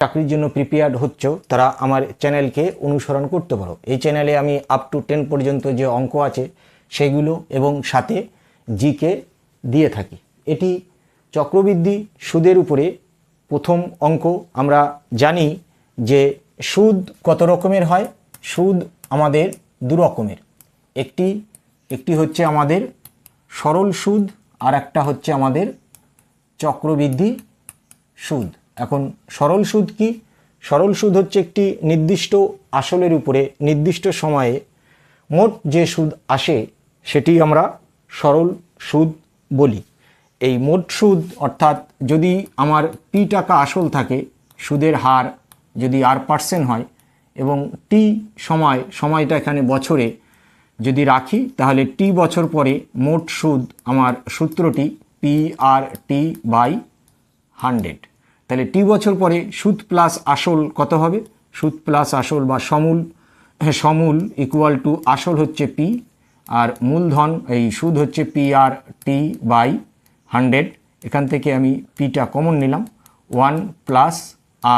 চাকরির জন্য প্রিপেয়ার্ড হচ্ছ তারা আমার চ্যানেলকে অনুসরণ করতে পারো। এই চ্যানেলে আমি আপ টু 10 পর্যন্ত যে অঙ্ক আছে সেগুলো এবং সাথে জিকে দিয়ে থাকি। এটি চক্রবৃদ্ধি সুদের উপরে প্রথম অঙ্ক। আমরা জানি যে সুদ কত রকমের হয়। সুদ আমাদের দু রকমের, একটি হচ্ছে আমাদের সরল সুদ আর একটা হচ্ছে আমাদের চক্রবৃদ্ধি সুদ। এখন সরল সুদ কি? সরল সুদ হচ্ছে একটি নির্দিষ্ট আসলের উপরে নির্দিষ্ট সময়ে মোট যে সুদ আসে সেটি আমরা সরল সুদ বলি। এই মোট সুদ অর্থাৎ যদি আমার পি টাকা আসল থাকে, সুদের হার যদি R% হয় এবং টি সময়টা এখানে বছরে যদি রাখি, তাহলে টি বছর পরে মোট সুদ আমার সূত্রটি PR/T/100। তাহলে টি বছর পরে সুদ প্লাস আসল কত হবে? সুদ প্লাস আসল বা সমূল ইকুয়াল টু আসল হচ্ছে পি আর মূলধন এই সুদ হচ্ছে PR/T/100। এখান থেকে আমি পিটা কমন নিলাম, 1 প্লাস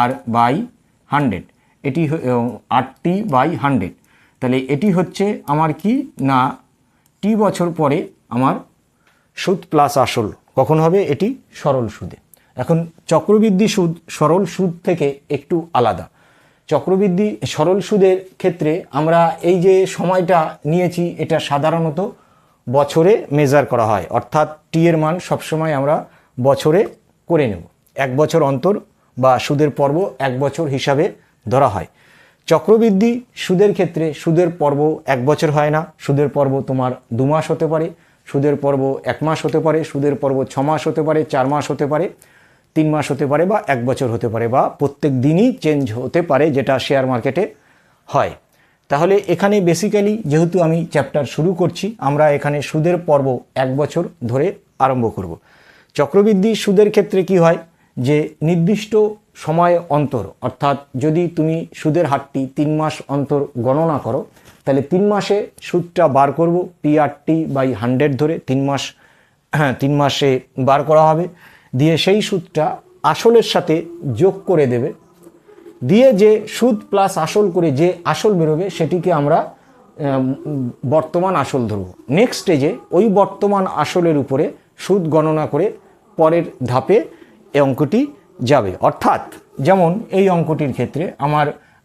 R/100, এটি RT/100। তাহলে এটি হচ্ছে আমার কি না টি বছর পরে আমার সুদ প্লাস আসল কখন হবে? এটি সরল সুদে। এখন চক্রবৃদ্ধি সুদ সরল সুদ থেকে একটু আলাদা। চক্রবৃদ্ধি সরল সুদের ক্ষেত্রে আমরা এই যে সময়টা নিয়েছি এটা সাধারণত বছরে মেজার করা হয়, অর্থাৎ টি এর মান সবসময় আমরা বছরে করে নেব। 1 বছর অন্তর বা সুদের পর্ব 1 বছর হিসাবে ধরা হয়। চক্রবৃদ্ধি সুদের ক্ষেত্রে সুদের পর্ব 1 বছর হয় না। সুদের পর্ব তোমার 2 মাস হতে পারে, সুদের পর্ব 1 মাস হতে পারে, সুদের পর্ব 6 মাস হতে পারে, 4 মাস হতে পারে, 3 মাস হতে পারে বা 1 বছর হতে পারে বা প্রত্যেক দিনই চেঞ্জ হতে পারে, যেটা শেয়ার মার্কেটে হয়। তাহলে এখানে বেসিক্যালি যেহেতু আমি চ্যাপ্টার শুরু করছি, আমরা এখানে সুদের পর্ব 1 বছর ধরে আরম্ভ করব। চক্রবৃদ্ধি সুদের ক্ষেত্রে কি হয় যে নির্দিষ্ট সময় অন্তর, অর্থাৎ যদি তুমি সুদের হারটি 3 মাস অন্তর গণনা করো, তাহলে 3 মাসে সুদটা বার করব PR/T/100 ধরে 3 মাসে বার করা হবে। দিয়ে সেই সুদটা আসলের সাথে যোগ করে দেবে, দিয়ে যে সুদ প্লাস আসল করে যে আসল বেরোবে সেটিকে আমরা বর্তমান আসল ধরব। নেক্সট স্টেজে ওই বর্তমান আসলের উপরে সুদ গণনা করে পরের ধাপে এই অঙ্কটি যাবে। অর্থাৎ যেমন এই অঙ্কটির ক্ষেত্রে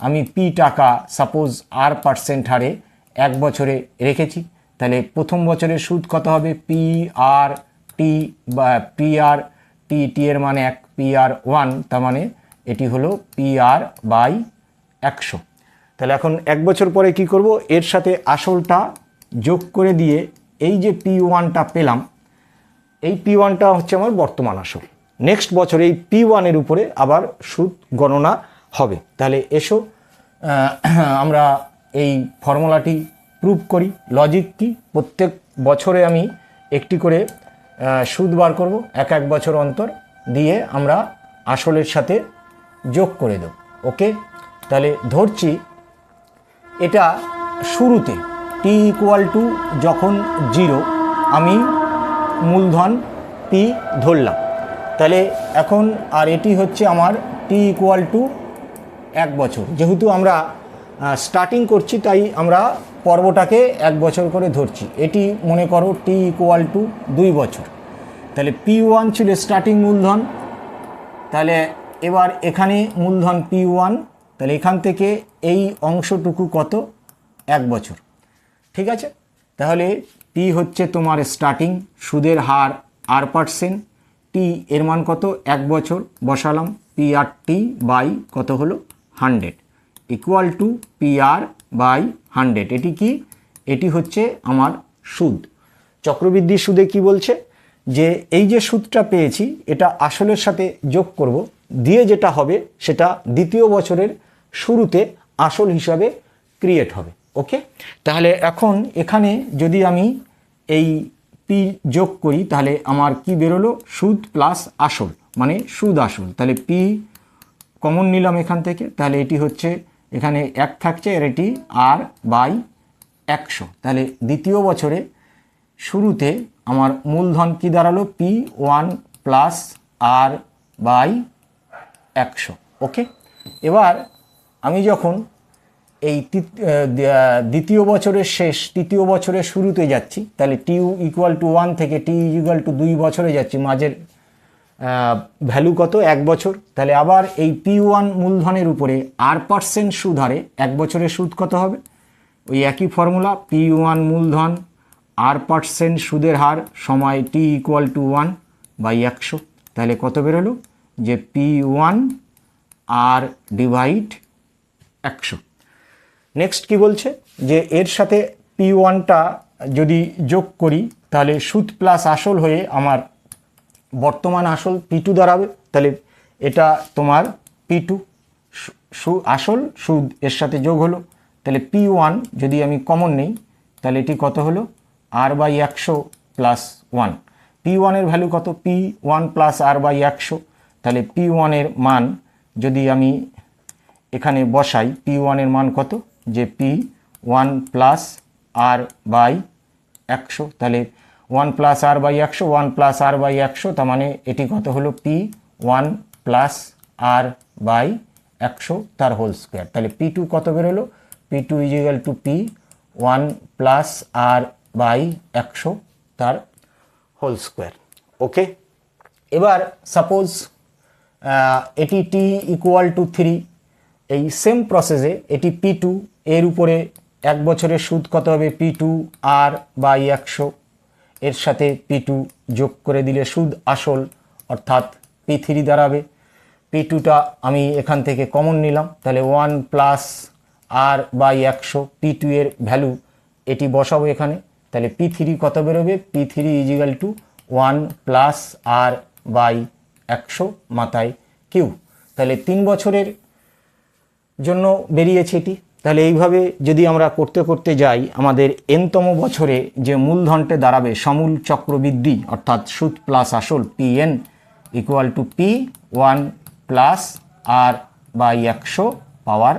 আমি পি টাকা সাপোজ R% হারে 1 বছরে রেখেছি, তাহলে প্রথম বছরের সুদ কত হবে? PR/T বা PR/T এর মানে 1, PR1, তার মানে এটি হলো PR/100। তাহলে এখন 1 বছর পরে কি করব? এর সাথে আসলটা যোগ করে দিয়ে এই যে P1টা পেলাম, এই P1টা হচ্ছে আমার বর্তমান আসল। নেক্সট বছর এই P1 এর উপরে আবার সুদ গণনা হবে। তাহলে এসো আমরা এই ফর্মুলাটি প্রুভ করি। লজিক কি? প্রত্যেক বছরে আমি একটি করে সুদ বার করব 1 বছর অন্তর, দিয়ে আমরা আসলের সাথে যোগ করে দেব। ওকে, তাহলে ধরছি এটা শুরুতে টি ইকুয়াল টু যখন 0 আমি মূলধন পি ধরলাম। তাহলে এখন আর এটি হচ্ছে আমার টি ইকুয়াল টু 1 বছর। যেহেতু আমরা স্টার্টিং করছি তাই আমরা পর্বটাকে 1 বছর করে ধরছি। এটি মনে করো টি ইকুয়াল টু 2 বছর। তাহলে P1 ছিল স্টার্টিং মূলধন, তাহলে এবার এখানে মূলধন P1, তাহলে এখান থেকে এই অংশটুকু কত? 1 বছর। ঠিক আছে, তাহলে পি হচ্ছে তোমার স্টার্টিং, সুদের হার R%, টি এর মান কত? 1 বছর বসালাম, PR/T কত হলো? 100 ইকুয়াল টু PR/100। এটি কি? এটি হচ্ছে আমার সুদ। চক্রবৃদ্ধি সুদে কি বলছে যে এই যে সুদটা পেয়েছি এটা আসলের সাথে যোগ করব, দিয়ে যেটা হবে সেটা দ্বিতীয় বছরের শুরুতে আসল হিসাবে ক্রিয়েট হবে। ওকে, তাহলে এখন এখানে যদি আমি এই পি যোগ করি তাহলে আমার কি বেরোলো? সুদ প্লাস আসল মানে সুদ আসল। তাহলে পি কমন নিলাম এখান থেকে, তাহলে এটি হচ্ছে এখানে 1 থাকছে আর এটি R/100। তাহলে দ্বিতীয় বছরে শুরুতে আমার মূলধন কি দাঁড়ালো? P1 plus R/100। ওকে, এবার আমি যখন এই দ্বিতীয় বছরের শেষ তৃতীয় বছরের শুরুতে যাচ্ছি, তাহলে t=1 থেকে t=2 বছরে যাচ্ছি, মাঝের ভ্যালু কত, 1 বছর। তাহলে আবার এই p1 মূলধনের উপরে r% সুদ হারে 1 বছরের সুদ কত হবে, ওই একই ফর্মুলা, p1 মূলধন r% সুদের হার সময় t=1/100। তাহলে কত বেরোলো, যে p1 r/100। নেক্সট কি বলছে, যে এর সাথে p1টা যদি যোগ করি তাহলে সুদ প্লাস আসল হয়ে আমার বর্তমান আসল p2 দাঁড়াবে। তাহলে এটা তোমার p2 আসল সুদ এর সাথে যোগ হলো। তাহলে p1 যদি আমি কমন নেই তাহলে এটি কত হলো, r/100 + 1। p1 এর ভ্যালু কত, p1 + r/100। তাহলে p1 এর মান যদি আমি এখানে বসাই, p1 এর মান কত, যে p1 + r/100। তাহলে 1 + r/100, 1 + r/100, তার মানে এটি কত হলো, p1 + r/100 তার হোল স্কোয়ার। তাহলে p2 কত বেরোলো, p2 = p1 + r/100 তার হোল স্কোয়ার। ওকে, এবার সাপোজ এটি t=3, এই সেম প্রসেসে এটি p2, এর উপরে 1 বছরের সুদ কত হবে, p2 r/100, এর সাথে p2 যোগ করে দিলে সুদ আসল অর্থাৎ p3 দাঁড়াবে। p2টা আমি এখান থেকে কমন নিলাম, তাহলে 1 + r/100, p2 এর ভ্যালু এটি বসাবো এখানে। তাহলে p3 কত বেরোবে, p3 = 1 + r/100 মাথায় কিউ। তাহলে 3 বছরের জন্য বেরিয়েছে এটি। তাহলে এইভাবে যদি আমরা করতে করতে যাই, আমাদের nতম বছরে যে মূলধনটা দাঁড়াবে সমূল চক্রবৃদ্ধি অর্থাৎ সুদ প্লাস আসল pn = p1 + r/100 পাওয়ার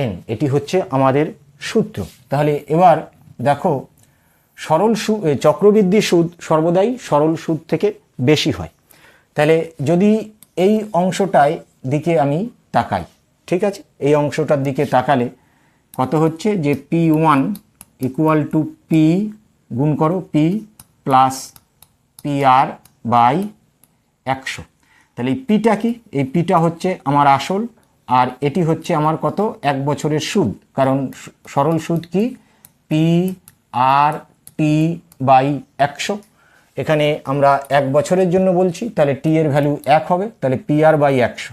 n। এটি হচ্ছে আমাদের সূত্র। তাহলে এবার দেখো, সরল সুদ, চক্রবৃদ্ধি সুদ সর্বদাই সরল সুদ থেকে বেশি হয়। তাহলে যদি এই অংশটায় দিকে আমি তাকাই, ঠিক আছে, এই অংশটার দিকে তাকালে কত হচ্ছে, যে p1 = p গুণ করো p + pr/100। তাহলে এই পিটা কি, এই পিটা হচ্ছে আমার আসল, আর এটি হচ্ছে আমার কত, 1 বছরের সুদ, কারণ সরল সুদ কি, prt/100। এখানে আমরা 1 বছরের জন্য বলছি, তাহলে t এর ভ্যালু 1 হবে, তাহলে pr/100।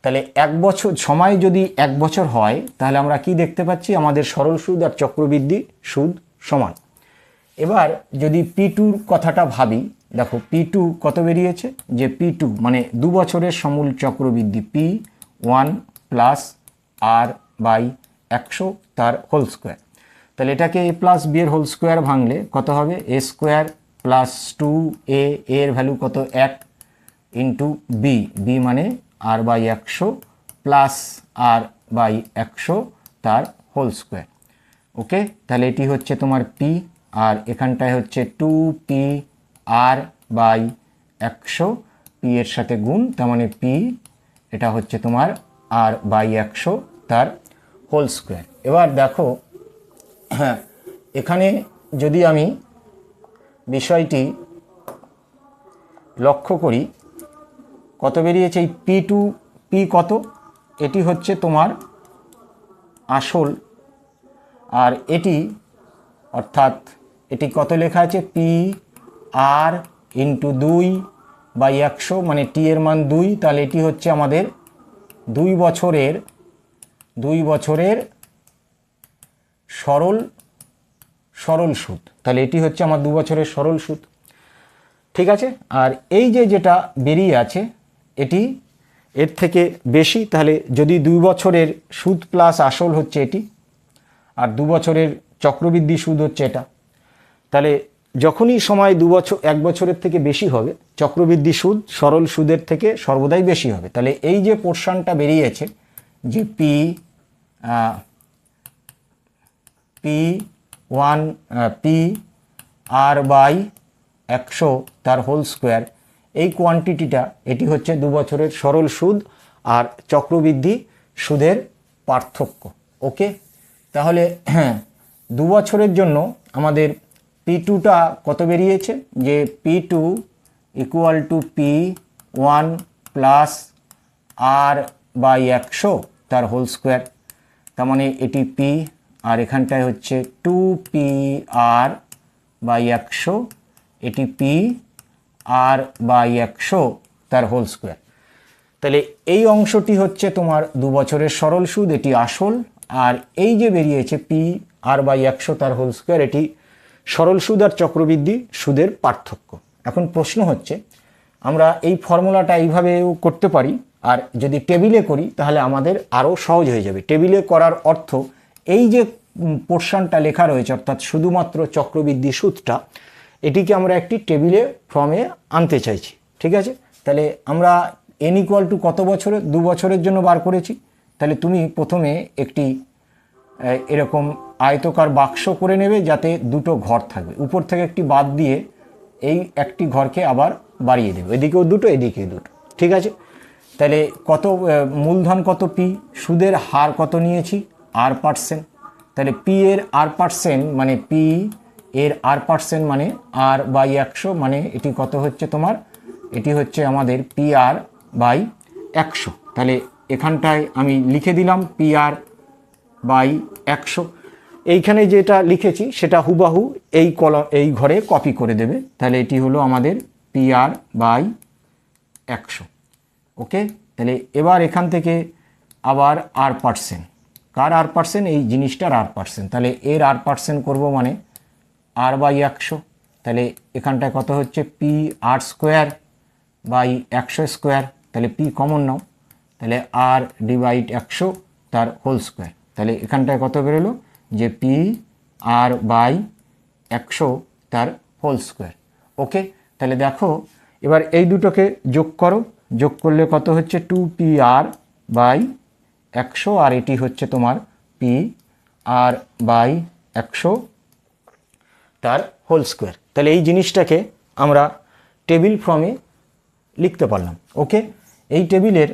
তাহলে 1 বছর সময় যদি 1 বছর হয়, তাহলে আমরা কি দেখতে পাচ্ছি, আমাদের সরল সুদ আর চক্রবৃদ্ধি সুদ সমান। এবার যদি p2র কথাটা ভাবি, দেখো p2 কত বেরিয়েছে, যে p2 মানে 2 বছরের সমূল চক্রবৃদ্ধি p1 + r/100 তার হোল স্কোয়ার। তাহলে এটাকে a + b এর হোল স্কোয়ার ভাঙলে কত হবে, a² + 2a, এর ভ্যালু কত, 1 × b, b মানে r/100 + r/100 তার হোল স্কোয়ার। ওকে, তাহলে এটি হচ্ছে তোমার p, আর এখানটায় হচ্ছে 2p/r/100, p এর সাথে গুণ, তার মানে p এটা হচ্ছে তোমার r/100 তার হোল স্কোয়ার। এবার দেখো, হ্যাঁ, এখানে যদি আমি বিষয়টি লক্ষ্য করি, কত বেরিয়েছে, এই p কত, এটি হচ্ছে তোমার আসল, আর এটি অর্থাৎ এটি কত লেখা আছে, pr × 2/100, মানে t এর মান 2, তাহলে এটি হচ্ছে আমাদের 2 বছরের সরল সুদ। তাহলে এটি হচ্ছে আমার 2 বছরের সরল সুদ, ঠিক আছে। আর এই যে যেটা বেরিয়ে আছে এটি এর থেকে বেশি, তাহলে যদি 2 বছরের সুদ প্লাস আসল হচ্ছে এটি, আর 2 বছরের চক্রবৃদ্ধি সুদ হচ্ছে এটা, তাহলে যখনই সময় 1 বছরের থেকে বেশি হবে, চক্রবৃদ্ধি সুদ সরল সুদের থেকে সর্বদাই বেশি হবে। তাহলে এই যে পোর্শনটা বেরিয়েছে, যে pr/100 তার হোল স্কোয়ার, এই কোয়ান্টিটিটা এটি হচ্ছে 2 বছরের সরল সুদ, আর চক্রবৃদ্ধি সুদের পার্থক্য। ওকে, তাহলে 2 বছরের জন্য আমাদের P2টা কত বেরিয়েছে, যে P2 equal to P1 plus R/100 তার হোল স্কোয়ার। তার মানে এটি P আর এখানটায় হচ্ছে 2PR/100, এটি PR/100 তার হোল স্কোয়ার। তাহলে এই অংশটি হচ্ছে তোমার 2 বছরের সরল সুদ, এটি আসল। আর এই যে বেরিয়েছে PR/100 তার হোল স্কোয়ার, এটি সরল সুদ আর চক্রবৃদ্ধি সুদের পার্থক্য। এখন প্রশ্ন হচ্ছে, আমরা এই ফর্মুলাটা এইভাবেও করতে পারি, আর যদি টেবিলে করি তাহলে আমাদের আরও সহজ হয়ে যাবে। টেবিলে করার অর্থ, এই যে পোর্শনটা লেখা রয়েছে অর্থাৎ শুধুমাত্র চক্রবৃদ্ধি সুদটা, এটিকে আমরা একটি টেবিলে ফর্মে আনতে চাইছি। ঠিক আছে, তাহলে আমরা n ইকুয়াল টু কত বছরের, 2 বছরের জন্য বার করেছি। তাহলে তুমি প্রথমে একটি এরকম আয়তকার বাক্স করে নেবে, যাতে দুটো ঘর থাকবে। উপর থেকে একটি বাদ দিয়ে এই একটি ঘরকে আবার বাড়িয়ে দেবে, এদিকেও দুটো এদিকেও দুটো। ঠিক আছে, তাহলে কত মূলধন কত, P, সুদের হার কত নিয়েছি, R%। তাহলে P এর R% মানে P এর R% মানে R/100, মানে এটি কত হচ্ছে তোমার, এটি হচ্ছে আমাদের PR/100। তাহলে এখানটায় আমি লিখে দিলাম PR/100। এইখানে যেটা লিখেছি সেটা হুবাহু এই ঘরে কপি করে দেবে। তাহলে এটি হলো আমাদের PR/100। ওকে, তাহলে এবার এখান থেকে আবার R%, কার R%, এই জিনিসটার R%। তাহলে এর R% করব মানে R/100। তাহলে এখানটায় কত হচ্ছে PR²/100²। তাহলে P কমন নাও, তাহলে R/100 তার হোল স্কোয়ার। তাহলে এখানটায় কত বেরোলো, যে PR/100 তার হোল স্কোয়ার। ওকে, তাহলে দেখো এবার এই দুটোকে যোগ করো, যোগ করলে কত হচ্ছে 2PR/100, আর এটি হচ্ছে তোমার PR/100 তার হোল স্কোয়ার। তাহলে এই জিনিসটাকে আমরা টেবিল ফর্মে লিখতে পারলাম। ওকে, এই টেবিলের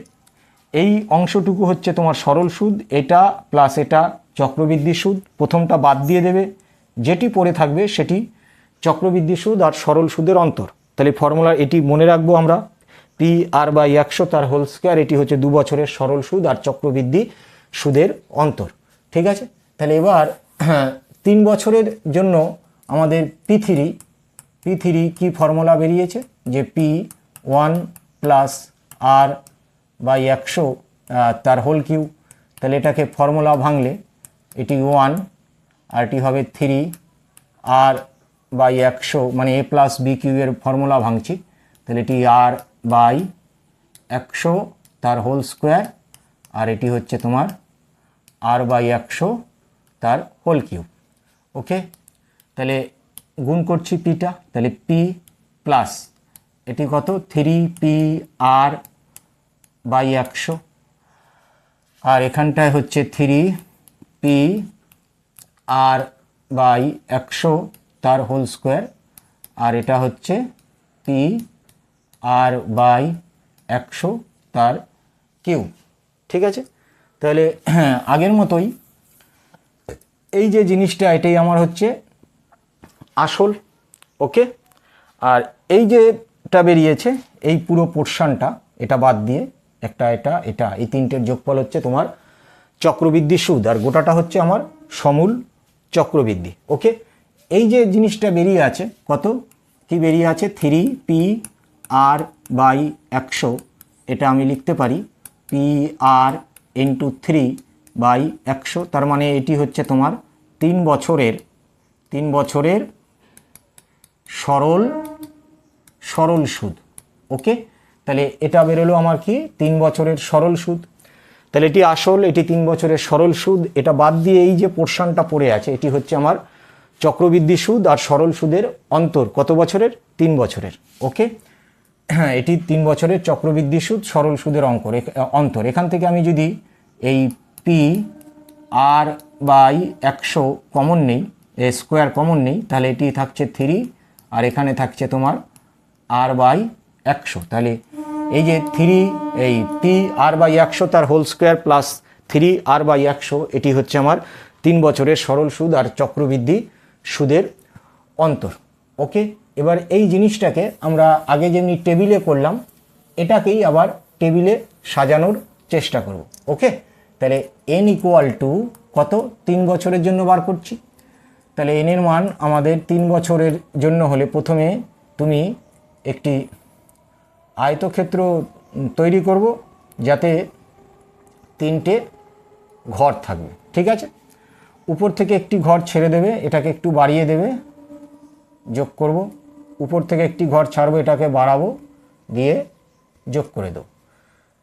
এই অংশটুকু হচ্ছে তোমার সরল সুদ, এটা প্লাস এটা চক্রবৃদ্ধি সুদ। প্রথমটা বাদ দিয়ে দেবে, যেটি পড়ে থাকবে সেটি চক্রবৃদ্ধি সুদ আর সরল সুদের অন্তর। তাহলে ফর্মুলা এটি মনে রাখবো আমরা, PR/100 তার হোল স্কোয়ার, এটি হচ্ছে 2 বছরের সরল সুদ আর চক্রবৃদ্ধি সুদের অন্তর। ঠিক আছে, তাহলে এবার 3 বছরের জন্য আমাদের P3 কি ফর্মুলা বেরিয়েছে, যে P1 প্লাস R/100 তার হোল কিউ। তাহলে এটাকে ফর্মুলা ভাঙলে এটি 1 আর এটি হবে 3R/100, মানে A+B কিউবের ফর্মুলা ভাঙছি। তাহলে এটি R/100 তার হোল স্কোয়ার, আর এটি হচ্ছে তোমার R/100 তার হোল কিউব। ওকে, তাহলে গুণ করছি পিটা, তাহলে P প্লাস এটি কত 3PR/100, আর এখানটায় হচ্ছে 3PR/100 তার হোল স্কোয়ার, আর এটা হচ্ছে PR/100 তার কিউ। ঠিক আছে, তাহলে আগের মতোই এই যে জিনিসটা, এটাই আমার হচ্ছে আসল। ওকে, আর এই যেটা বেরিয়েছে এই পুরো পোর্শনটা, এটা বাদ দিয়ে এটা এই তিনটের যোগফল হচ্ছে তোমার চক্রবৃদ্ধি সুদ, আর গোটাটা হচ্ছে আমার সমূল চক্রবৃদ্ধি। ওকে, এই যে জিনিসটা বেরিয়ে আছে, কত কি বেরিয়ে আছে, 3PR/100, এটা আমি লিখতে পারি PR × 3/100। তার মানে এটি হচ্ছে তোমার 3 বছরের সরল সুদ। ওকে, তাহলে এটা বেরোলো আমার কি 3 বছরের সরল সুদ। তাহলে এটি আসল, এটি 3 বছরের সরল সুদ। এটা বাদ দিয়ে এই যে পোর্শনটা পড়ে আছে, এটি হচ্ছে আমার চক্রবৃদ্ধি সুদ আর সরল সুদের অন্তর, কত বছরের, 3 বছরের। ওকে, হ্যাঁ, এটি 3 বছরের চক্রবৃদ্ধি সুদ সরল সুদের অন্তর। এখান থেকে আমি যদি এই PR/100 কমন নেই, স্কোয়ার কমন নেই, তাহলে এটি থাকছে 3, আর এখানে থাকছে তোমার R/100। তাহলে এই যে এই পি আর বাই 100 তার whole square plus 3r by 100, এটি হচ্ছে আমার 3 বছরের সরল সুদ আর চক্রবৃদ্ধি সুদের অন্তর। ওকে, এবার এই জিনিসটাকে আমরা আগে যেমনি টেবিলে করলাম, এটাকেই আবার টেবিলে সাজানোর চেষ্টা করব। ওকে, তাহলে n ইকুয়াল টু কত, 3 বছরের জন্য বার করছি। তাহলে n এর মান আমাদের 3 বছরের জন্য হলে প্রথমে তুমি একটি আয়তক্ষেত্র তৈরি করব যাতে 3টে ঘর থাকবে। ঠিক আছে, উপর থেকে একটি ঘর ছেড়ে দেবে, এটাকে একটু বাড়িয়ে দেবে, যোগ করব। উপর থেকে একটি ঘর ছাড়বো, এটাকে বাড়াবো, দিয়ে যোগ করে দেবো।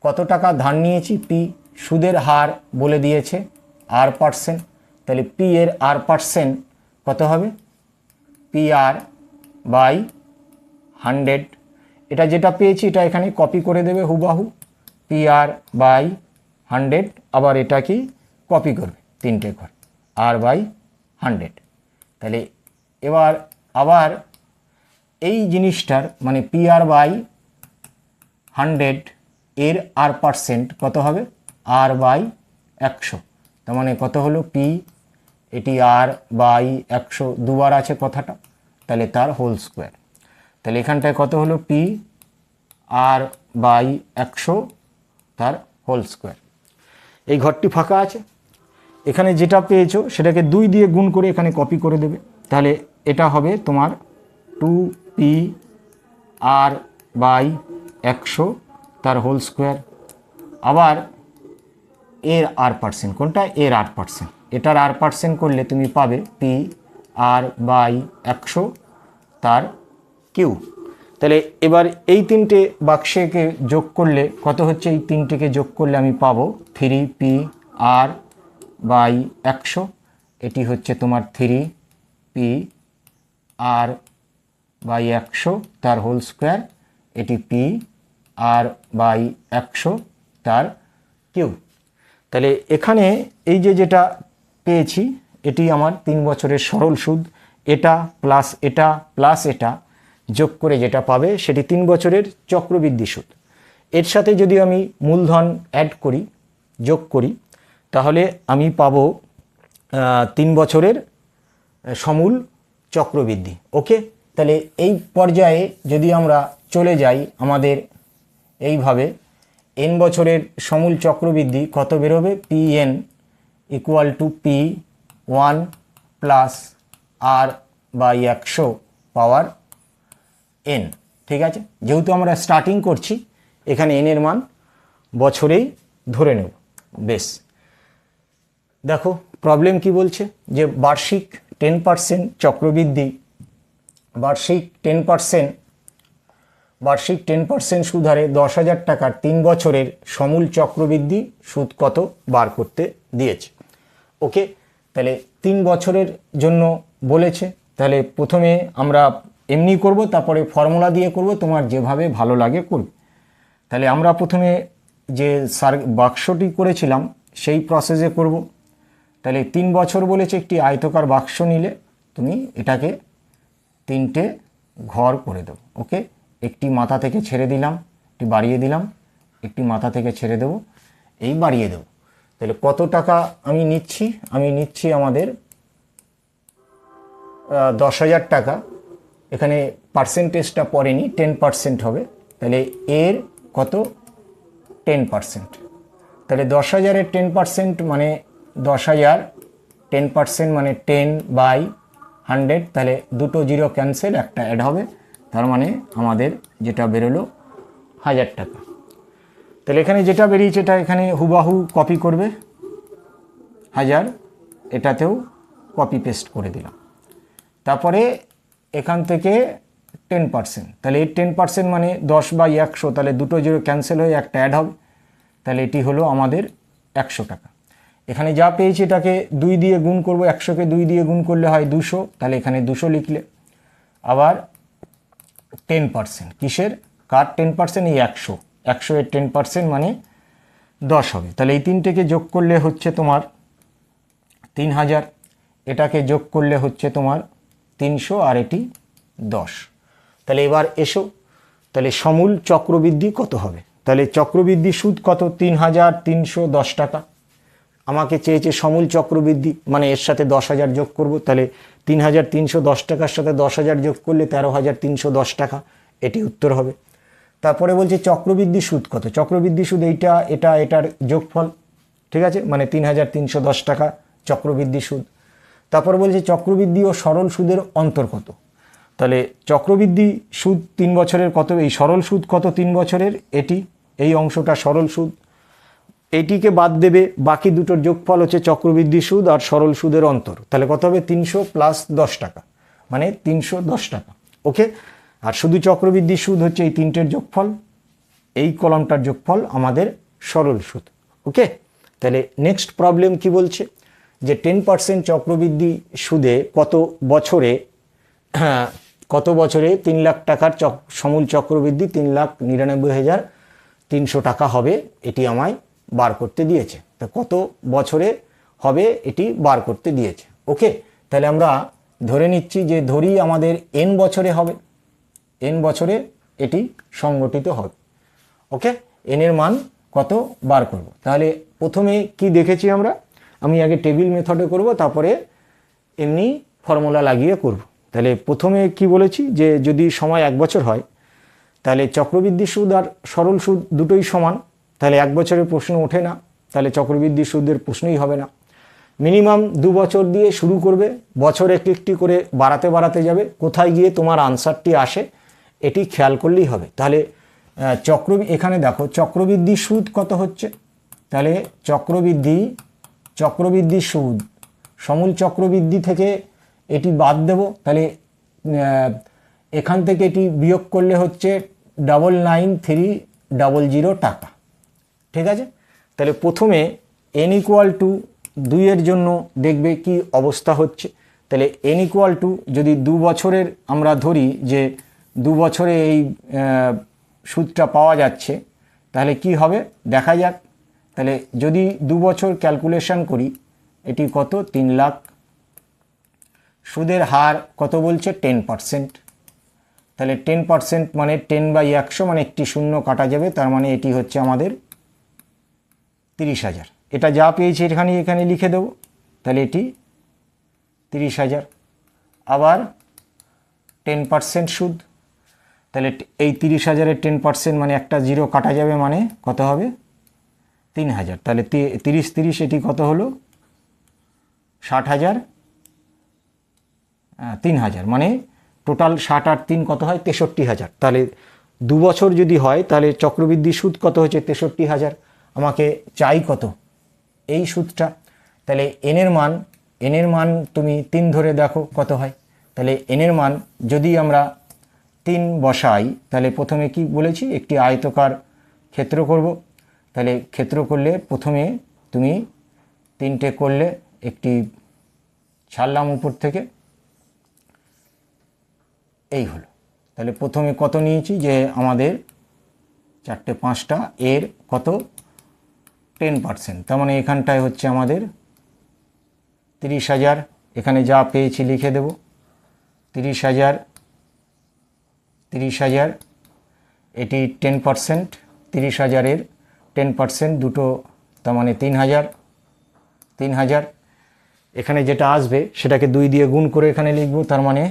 কত টাকা ধার নিয়েছি, পি, সুদের হার বলে দিয়েছে r%, তাহলে পি এর r% কত হবে, PR বাই 100। এটা যেটা পেয়েছি এটা এখানে কপি করে দেবে হুবাহু, PR বাই 100, আবার এটা কি কপি করবে 3টে ঘর, R বাই 100। তাহলে এবার আবার এই জিনিসটার মানে PR বাই 100 এর r% কত হবে, R বাই 100। তার মানে কত হলো, পি, এটি R বাই 100, দুবার আছে কথাটা, তাহলে তার হোল স্কোয়ার। তাহলে এখানটায় কত হলো, পি R বাই 100 তার হোল স্কোয়ার। এই ঘরটি ফাঁকা আছে, এখানে যেটা পেয়েছো সেটাকে 2 দিয়ে গুণ করে এখানে কপি করে দেবে। তাহলে এটা হবে তোমার 2PR বাই 100 তার হোল স্কোয়ার। আবার এর r%, কোনটা, এর r%, এটার r% করলে তুমি পাবে PR বাই 100 তার কিউ। তাহলে এবার এই 3টে বাক্সকে যোগ করলে কত হচ্ছে, এই 3টেকে যোগ করলে আমি পাবো 3PR বাই 100, এটি হচ্ছে তোমার 3PR বাই 100 তার হোল স্কোয়ার, এটি PR বাই 100 তার কিউ। তাহলে এখানে এই যে যেটা পেয়েছি এটি আমার 3 বছরের সরল সুদ, এটা প্লাস এটা যোগ করে যেটা পাবে সেটি 3 বছরের চক্রবৃদ্ধি সুদ। এর সাথে যদি আমি মূলধন অ্যাড করি, যোগ করি, তাহলে আমি পাবো 3 বছরের সমূল চক্রবৃদ্ধি। ওকে, তাহলে এই পর্যায়ে যদি আমরা চলে যাই আমাদের এইভাবে, n বছরের সমূল চক্রবৃদ্ধি কত বেরোবে, PN equal to P1 plus R by 100 power n। ঠিক আছে, যেহেতু আমরা স্টার্টিং করছি এখানে n এর মান বছরেই ধরে নেব। বেশ, দেখো প্রবলেম কি বলছে, যে বার্ষিক 10% চক্রবৃদ্ধি, বার্ষিক 10% সুদ হারে 10,000 টাকার 3 বছরের সমূল চক্রবৃদ্ধি সুদ কত বার করতে দিয়েছে। ওকে, তাহলে 3 বছরের জন্য বলেছে, তাহলে প্রথমে আমরা এমনি করব, তারপরে ফর্মুলা দিয়ে করব, তোমার যেভাবে ভালো লাগে করবে। তাহলে আমরা প্রথমে যে বাক্সটি করেছিলাম সেই প্রসেসে করব। তাহলে 3 বছর বলেছে, একটি আয়তকার বাক্স নিলে তুমি এটাকে 3টে ঘর করে দেবো। ওকে, একটি মাথা থেকে ছেড়ে দিলাম, একটি বাড়িয়ে দিলাম, একটি মাথা থেকে ছেড়ে দেবো, এই বাড়িয়ে দেবো। তাহলে কত টাকা আমি নিচ্ছি, আমি নিচ্ছি আমাদের 10,000 টাকা। এখানে পার্সেন্টেজটা পড়েনি, 10% হবে। তাহলে এর কত, 10%। তাহলে 10,000-এর 10% মানে 10,000, 10% মানে 10/100। তাহলে দুটো জিরো ক্যান্সেল, একটা অ্যাড হবে, তার মানে আমাদের যেটা বেরোলো 1,000 টাকা। তাহলে এখানে যেটা বেরিয়েছে এটা এখানে হুবাহু কপি করবে 1000, এটাতেও কপি পেস্ট করে দিলাম। তারপরে এখান থেকে 10%, তাহলে এই 10% মানে 10/100, তাহলে দুটো জিরো ক্যান্সেল হয়ে একটা অ্যাড হবে, তাহলে এটি হলো আমাদের 100 টাকা। এখানে যা পেয়েছি এটাকে 2 দিয়ে গুণ করব, 100কে 2 দিয়ে গুণ করলে হয় 200, তাহলে এখানে 200 লিখলে। আবার 10%, কিসের, কার 10%, এই 100-এর 10% মানে 10 হবে। তাহলে এই 3টেকে যোগ করলে হচ্ছে তোমার 3000, এটাকে যোগ করলে হচ্ছে তোমার 300, আর এটি 10। তাহলে এবার এসো, তাহলে সমূল চক্রবৃদ্ধি কত হবে? তাহলে চক্রবৃদ্ধি সুদ কত? 3,310 টাকা। আমাকে চেয়েছে সমূল চক্রবৃদ্ধি, মানে এর সাথে 10,000 যোগ করব। তাহলে 3,310 টাকার সাথে 10,000 যোগ করলে 13,310 টাকা, এটি উত্তর হবে। তারপরে বলছে চক্রবৃদ্ধি সুদ কত? চক্রবৃদ্ধি সুদ এটার যোগফল, ঠিক আছে, মানে 3,310 টাকা চক্রবৃদ্ধি সুদ। তারপর বলছে চক্রবৃদ্ধি ও সরল সুদের অন্তর কত? তাহলে চক্রবৃদ্ধি সুদ 3 বছরের কত, এই সরল সুদ কত 3 বছরের, এই অংশটা সরল সুদ, এটিকে বাদ দেবে, বাকি দুটোর যোগফল হচ্ছে চক্রবৃদ্ধি সুদ আর সরল সুদের অন্তর। তাহলে কত হবে? 300 প্লাস 10 টাকা, মানে 310 টাকা। ওকে, আর শুধু চক্রবৃদ্ধি সুদ হচ্ছে এই তিনটের যোগফল, এই কলামটার যোগফল আমাদের সরল সুদ। ওকে, তাহলে নেক্সট প্রবলেম কি বলছে যে 10% চক্রবৃদ্ধি সুদে কত বছরে 3 লাখ টাকার সমূল চক্রবৃদ্ধি 3,99,300 টাকা হবে, এটি আমায় বার করতে দিয়েছে। তো কত বছরে হবে এটি বার করতে দিয়েছে। ওকে, তাহলে আমরা ধরে নিচ্ছি যে আমাদের n বছরে হবে, n বছরে এটি সংগঠিত হবে। ওকে, n এর মান কত বার করব? তাহলে প্রথমে কি দেখেছি আমি আগে টেবিল মেথডে করব, তারপরে এমনি ফর্মুলা লাগিয়ে করব। তাহলে প্রথমে কি বলেছি যে যদি সময় 1 বছর হয় তাহলে চক্রবৃদ্ধি সুদ আর সরল সুদ দুটোই সমান, তাহলে 1 বছরের প্রশ্ন ওঠে না, তাহলে চক্রবৃদ্ধি সুদের প্রশ্নই হবে না। মিনিমাম 2 বছর দিয়ে শুরু করবে, বছর একটি করে বাড়াতে যাবে, কোথায় গিয়ে তোমার আনসারটি আসে এটি খেয়াল করলেই হবে। তাহলে এখানে দেখো চক্রবৃদ্ধি সুদ কত হচ্ছে, তাহলে চক্রবৃদ্ধি সুদ সমূল চক্রবৃদ্ধি থেকে এটি বাদ দেব, তাহলে এখান থেকে এটি বিয়োগ করলে হচ্ছে 99,300 টাকা। ঠিক আছে, তাহলে প্রথমে n = 2 এর জন্য দেখবে কি অবস্থা হচ্ছে। তাহলে n = যদি 2 বছরের আমরা ধরি যে 2 বছরে এই সুদটা পাওয়া যাচ্ছে, তাহলে কি হবে দেখা যাক। তাহলে যদি 2 বছর ক্যালকুলেশন করি, এটি কত? 3 লাখ। সুদের হার কত বলছে? 10%। তাহলে 10% মানে 10/100, মানে একটি শূন্য কাটা যাবে, তার মানে এটি হচ্ছে আমাদের 30,000। এটা যা পেয়েছি এখানে লিখে দেব, তাহলে এটি 30,000। আবার 10% সুদ, তাহলে এই 30,000-এর 10% মানে একটা 0 কাটা যাবে, মানে কত হবে? 3,000। তাহলে 30 এটি কত হলো? 60,000, 3,000, মানে টোটাল 60 আর 3 কত হয়? 63,000। তাহলে 2 বছর যদি হয় তাহলে চক্রবৃদ্ধি সুদ কত হচ্ছে? 63,000। আমাকে চাই কত? এই সুদটা। তাহলে n এর মান তুমি 3 ধরে দেখো কত হয়। তাহলে n এর মান যদি আমরা 3 বসাই, তাহলে প্রথমে কি বলেছি? একটি আয়তকার ক্ষেত্র করব। তাহলে ক্ষেত্র করলে প্রথমে তুমি 3টে করলে, একটি ছাড়লাম উপর থেকে, এই হলো। তাহলে প্রথমে কত নিয়েছি যে আমাদের 4টে 5টা, এর কত? 10%, তার মানে এখানটায় হচ্ছে আমাদের 30,000। এখানে যা পেয়েছি লিখে দেব, 30,000, এটি 10%, 30,000-এর 10% দুটো, তার মানে 3,000। এখানে যেটা আসবে সেটাকে 2 দিয়ে গুণ করে এখানে লিখব, তার মানে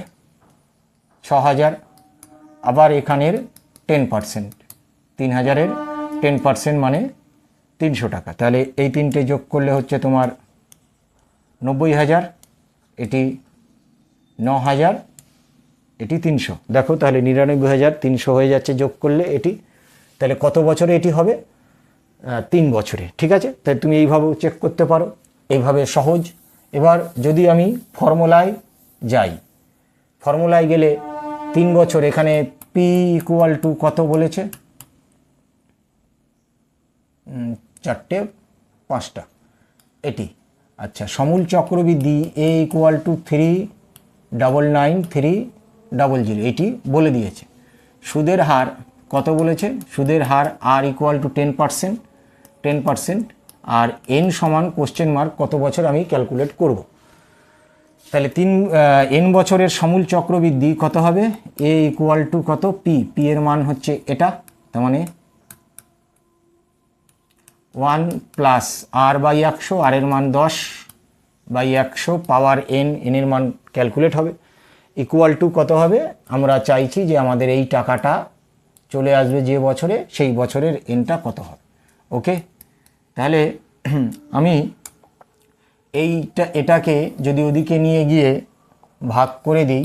6,000। আবার এখানের 10%, 3,000-এর 10% মানে 300 টাকা। তাহলে এই 3টে যোগ করলে হচ্ছে তোমার 90,000, এটি 9,000, এটি 300। দেখো তাহলে 99,300 হয়ে যাচ্ছে যোগ করলে এটি। তাহলে কত বছরে এটি হবে? 3 বছরে। ঠিক আছে, তাই তুমি এইভাবেও চেক করতে পারো, এইভাবে সহজ। এবার যদি আমি ফর্মুলায় যাই, ফর্মুলায় গেলে 3 বছর, এখানে p = কত বলেছে? 4টে 5টা, এটি। আচ্ছা, সমূল চক্রবৃদ্ধি a = 3,99,300, এটি বলে দিয়েছে। সুদের হার কত বলেছে? সুদের হার r = 10%, আর n সমান ? কত বছর আমি ক্যালকুলেট করব। তাহলে n বছরের সমূল চক্রবৃদ্ধি কত হবে? a ইকুয়াল টু কত? p এর মান হচ্ছে এটা, তার মানে 1 প্লাস r বাই 100, r এর মান 10 বাই 100 পাওয়ার n, n এর মান ক্যালকুলেট হবে, ইকুয়াল টু কত হবে? আমরা চাইছি যে আমাদের এই টাকাটা চলে আসবে যে বছরে, সেই বছরের nটা কত হবে। ওকে, তাহলে আমি এটাকে যদি ওদিকে নিয়ে গিয়ে ভাগ করে দিই,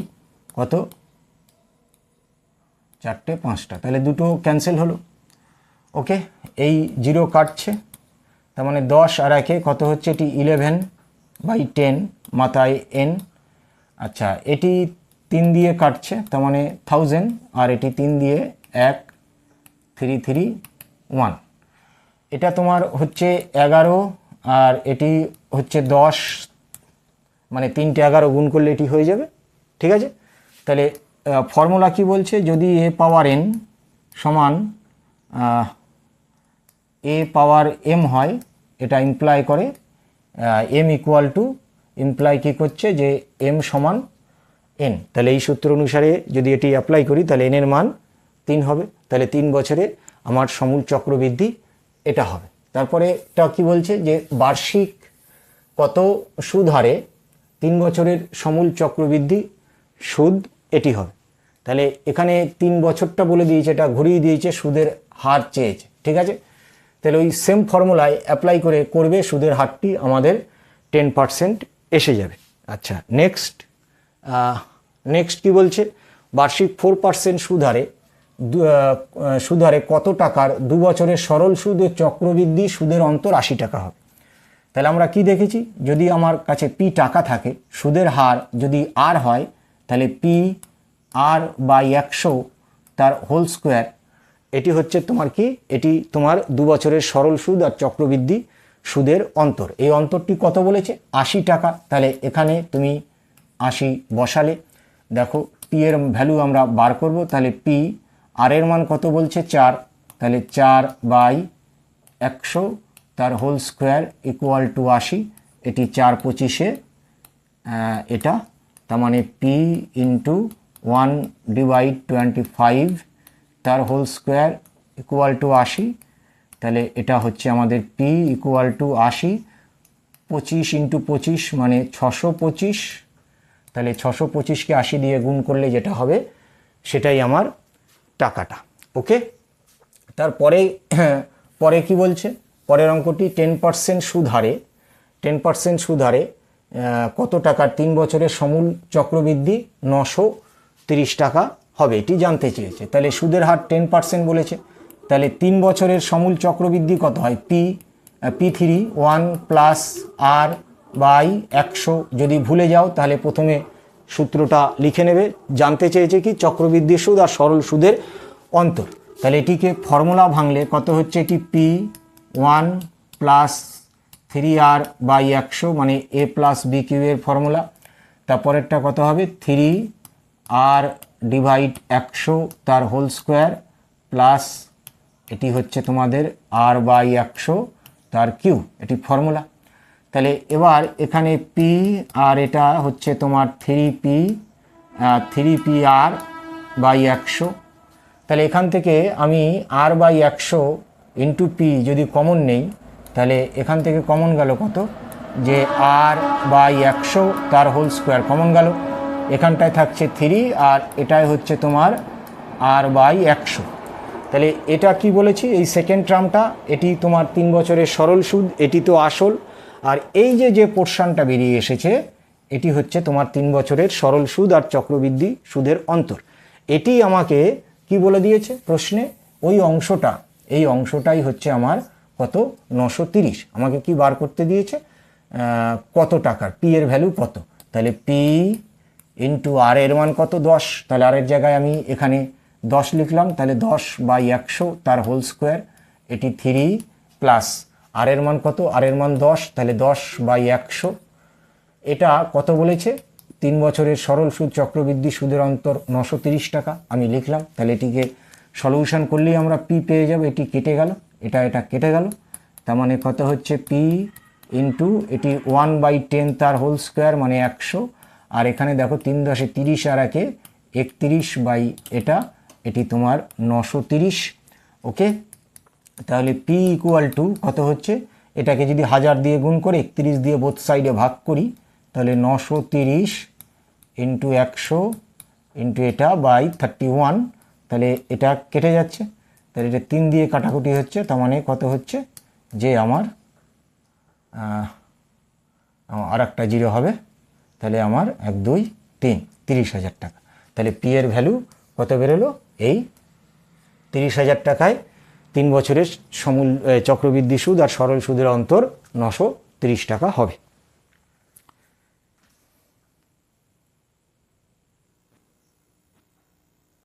কত? 4টে 5টা, তাহলে দুটো ক্যান্সেল হলো। ওকে, এই 0 কাটছে, তার মানে 10 আর 1 কত হচ্ছে? এটি 11/10 মাথায় n। আচ্ছা, এটি 3 দিয়ে কাটছে, তার মানে 1000, আর এটি 3 দিয়ে 1, 3 3 1। এটা তোমার হচ্ছে 11, আর এটি হচ্ছে 10, মানে 3টে 11 গুণ করলে এটি হয়ে যাবে। ঠিক আছে, তাহলে ফর্মুলা কি বলছে? যদি a পাওয়ার n সমান a পাওয়ার m হয়, এটা ইমপ্লাই করে m ইকুয়াল টু, ইমপ্লাই কী করছে? যে m সমান n। তাহলে এই সূত্র অনুসারে যদি এটি অ্যাপ্লাই করি, তাহলে n এর মান 3 হবে। তাহলে 3 বছরে আমার সমূল চক্রবৃদ্ধি এটা হবে। তারপরে এটা কি বলছে? যে বার্ষিক কত সুদ হারে 3 বছরের সমূল চক্রবৃদ্ধি সুদ এটি হবে। তাহলে এখানে 3 বছরটা বলে দিয়েছে, এটা ঘুরিয়ে দিয়েছে, সুদের হার চেয়েছে। ঠিক আছে, তাহলে ওই সেম ফর্মুলায় অ্যাপ্লাই করে করবে, সুদের হারটি আমাদের 10% এসে যাবে। আচ্ছা, নেক্সট কি বলছে? বার্ষিক 4% সুদ হারে কত টাকার 2 বছরের সরল সুদ ও চক্রবৃদ্ধি সুদের অন্তর 80 টাকা হবে। তাহলে আমরা কি দেখেছি? যদি আমার কাছে p টাকা থাকে, সুদের হার যদি r হয়, তাহলে p r বাই 100 তার হোল স্কোয়ার, এটি হচ্ছে তোমার কি? এটি তোমার 2 বছরের সরল সুদ আর চক্রবৃদ্ধি সুদের অন্তর। এই অন্তরটি কত বলেছে? 80 টাকা। তাহলে এখানে তুমি 80 বসালে, দেখো p এর ভ্যালু আমরা বার করব। তাহলে p, r এর মান কত বলছে? 4, তাহলে 4 বাই 100 তার হোল স্কোয়ার ইকুয়াল টু 80। এটি 4 25-এ এটা, তার মানে p ইন্টু 1/25 তার হোল স্কোয়ার ইকুয়াল টু 80। তাহলে এটা হচ্ছে আমাদের p ইকুয়াল টু 80, 25 ইন্টু 25 মানে 625। তাহলে 625কে 80 দিয়ে গুণ করলে যেটা হবে সেটাই আমার টাকাটা। ওকে, তারপরে পরে কি বলছে? পরের অঙ্কটি 10% সুদ হারে, 10% সুদ হারে কত টাকার 3 বছরের সমূল চক্রবৃদ্ধি 930 টাকা হবে, এটি জানতে চেয়েছে। তাহলে সুদের হার 10% বলেছে, তাহলে 3 বছরের সমূল চক্রবৃদ্ধি কত হয়? p3 1 plus r by 100। যদি ভুলে যাও তাহলে প্রথমে সূত্রটা লিখে নেবে। জানতে চেয়েছে কি? চক্রবৃদ্ধি সুদ আর সরল সুদের অন্তর। তাহলে এটিকে ফর্মুলা ভাঙলে কত হচ্ছে? এটি p1 প্লাস 3r বাই 100, মানে a প্লাস বি কিউ এর ফর্মুলা। তারপরেরটা কত হবে? 3r ডিভাইড 100 তার হোল স্কোয়ার প্লাস এটি হচ্ছে তোমাদের r বাই 100 তার কিউ, এটি ফর্মুলা। তাহলে এবার এখানে p আর এটা হচ্ছে তোমার 3pr বাই 100। তাহলে এখান থেকে আমি r বাই 100 ইন্টু p যদি কমন নেই, তাহলে এখান থেকে কমন গেল কত? যে r বাই 100 তার হোল স্কোয়ার কমন গেল। এখানটায় থাকছে 3, আর এটাই হচ্ছে তোমার r বাই 100। তাহলে এটা কি বলেছি? এই সেকেন্ড টার্মটা, এটি তোমার 3 বছরের সরল সুদ, এটি তো আসল, আর এই যে পোর্শনটা বেরিয়ে এসেছে এটি হচ্ছে তোমার 3 বছরের সরল সুদ আর চক্রবৃদ্ধি সুদের অন্তর। এটি আমাকে কি বলে দিয়েছে প্রশ্নে? ওই অংশটা, এই অংশটাই হচ্ছে আমার কত? 930। আমাকে কি বার করতে দিয়েছে? কত টাকার p এর ভ্যালু কত? তাহলে p ইন্টু r এর মান কত? 10। তাহলে r এর জায়গায় আমি এখানে 10 লিখলাম, তাহলে 10 বাই 100 তার হোল স্কোয়ার, এটি 3 প্লাস r এর মান কত? r এর মান 10, তাহলে 10 বাই 100। এটা কত বলেছে? 3 বছরের সরল সুদ চক্রবৃদ্ধি সুদের অন্তর 930 টাকা আমি লিখলাম। তাহলে এটিকে সলিউশন করলেই আমরা p পেয়ে যাব। এটি কেটে গেল, এটা কেটে গেল, তার মানে কত হচ্ছে? p ইন্টু এটি 1/10 তার হোল স্কোয়ার মানে 100, আর এখানে দেখো 3×30 আর 1 31 বাই এটি তোমার 930। ওকে, তাহলে পি ইকুয়াল টু কত হচ্ছে, এটাকে যদি 1000 দিয়ে গুণ করে 31 দিয়ে বোথ সাইডে ভাগ করি, তাহলে 930 ইন্টু 100 ইন্টু এটা বাই 31, তাহলে এটা কেটে যাচ্ছে, তাহলে এটা 3 দিয়ে কাটাকুটি হচ্ছে, তার মানে কত হচ্ছে যে আমার আর একটা জিরো হবে, তাহলে আমার 1 2 3 30,000 টাকা। তাহলে পি এর ভ্যালু কত বেরোলো, এই 30,000 টাকায় 3 বছরের চক্রবৃদ্ধি সুদ আর সরল সুদের অন্তর 930 টাকা হবে।